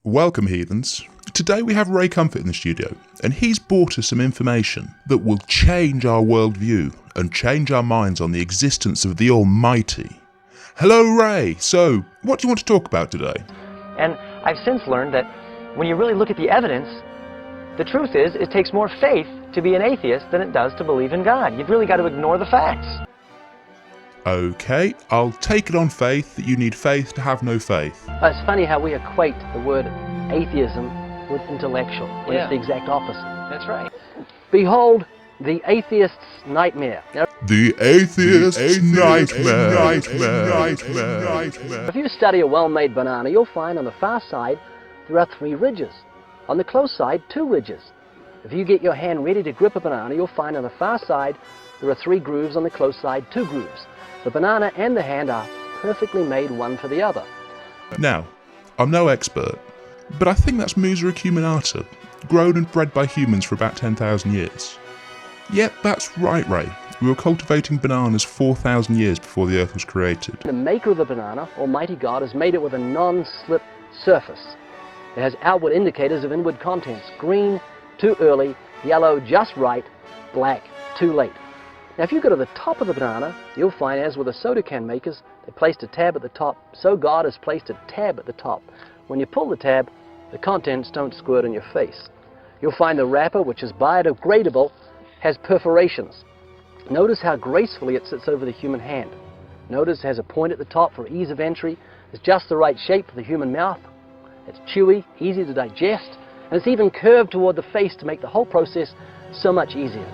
Welcome, heathens. Today we have Ray Comfort in the studio, and he's brought us some information that will change our worldview and change our minds on the existence of the Almighty. Hello, Ray. So, what do you want to talk about today? And I've since learned that when you really look at the evidence, the truth is it takes more faith to be an atheist than it does to believe in God. You've really got to ignore the facts. Okay, I'll take it on faith that you need faith to have no faith. It's funny how we equate the word atheism with intellectual, when it's the exact opposite. That's right. Behold the atheist's nightmare. Now, The atheist's nightmare. if you study a well-made banana, you'll find on the far side there are 3 ridges. On the close side, 2 ridges. If you get your hand ready to grip a banana, you'll find on the far side there are 3 grooves, on the close side 2 grooves. The banana and the hand are perfectly made one for the other. Now, I'm no expert, but I think that's Musa acuminata, grown and bred by humans for about 10,000 years. Yep, that's right, Ray. We were cultivating bananas 4,000 years before the Earth was created. The maker of the banana, Almighty God, has made it with a non-slip surface. It has outward indicators of inward contents: green, too early; yellow, just right; black, too late. Now, if you go to the top of the banana, you'll find, as with the soda can makers, they placed a tab at the top, so God has placed a tab at the top. When you pull the tab, the contents don't squirt in your face. You'll find the wrapper, which is biodegradable, has perforations. Notice how gracefully it sits over the human hand. Notice it has a point at the top for ease of entry. It's just the right shape for the human mouth. It's chewy, easy to digest, and it's even curved toward the face to make the whole process so much easier.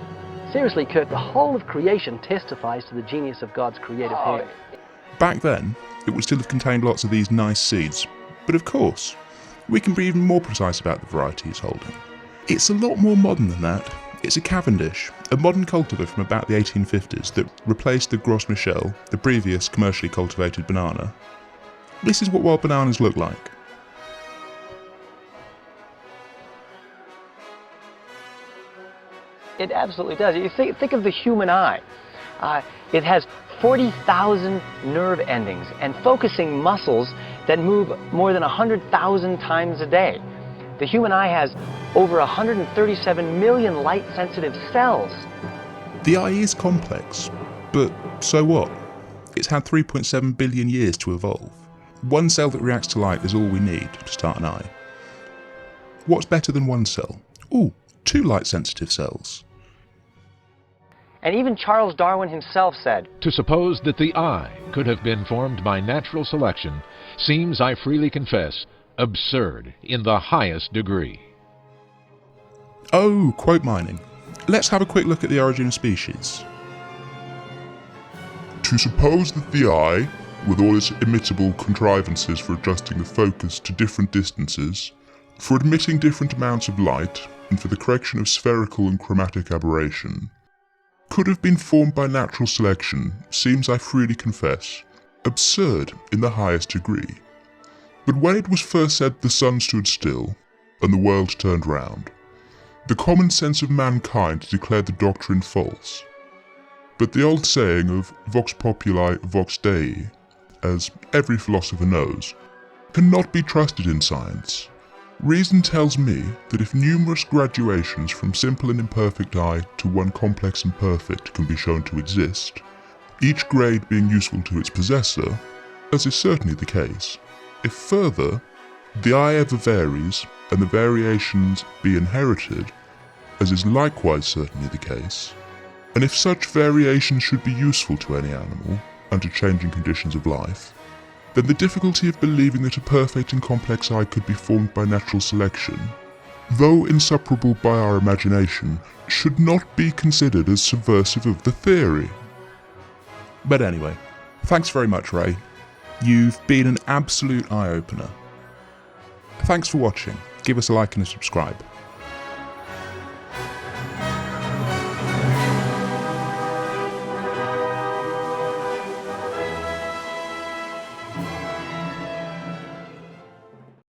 Seriously, Kirk, the whole of creation testifies to the genius of God's creative hand. Back then, it would still have contained lots of these nice seeds, but of course, we can be even more precise about the variety it's holding. It's a lot more modern than that. It's a Cavendish, a modern cultivar from about the 1850s that replaced the Gros Michel, the previous commercially cultivated banana. This is what wild bananas look like. It absolutely does. You think of the human eye. It has 40,000 nerve endings and focusing muscles that move more than 100,000 times a day. The human eye has over 137 million light-sensitive cells. The eye is complex, but so what? It's had 3.7 billion years to evolve. One cell that reacts to light is all we need to start an eye. What's better than one cell? Ooh, 2 light-sensitive cells. And even Charles Darwin himself said, To suppose that the eye could have been formed by natural selection seems, I freely confess, absurd in the highest degree. Oh, quote mining. Let's have a quick look at the origin of species. To suppose that the eye, with all its imitable contrivances for adjusting the focus to different distances, for admitting different amounts of light, and for the correction of spherical and chromatic aberration, could have been formed by natural selection seems, I freely confess, absurd in the highest degree. But when it was first said the sun stood still, and the world turned round, the common sense of mankind declared the doctrine false. But the old saying of vox populi vox Dei, as every philosopher knows, cannot be trusted in science. Reason tells me that if numerous graduations from simple and imperfect eye to one complex and perfect can be shown to exist, each grade being useful to its possessor, as is certainly the case, if further, the eye ever varies, and the variations be inherited, as is likewise certainly the case, and if such variations should be useful to any animal, under changing conditions of life, then the difficulty of believing that a perfect and complex eye could be formed by natural selection, though insuperable by our imagination, should not be considered as subversive of the theory. But anyway, thanks very much, Ray. You've been an absolute eye-opener. Thanks for watching. Give us a like and a subscribe.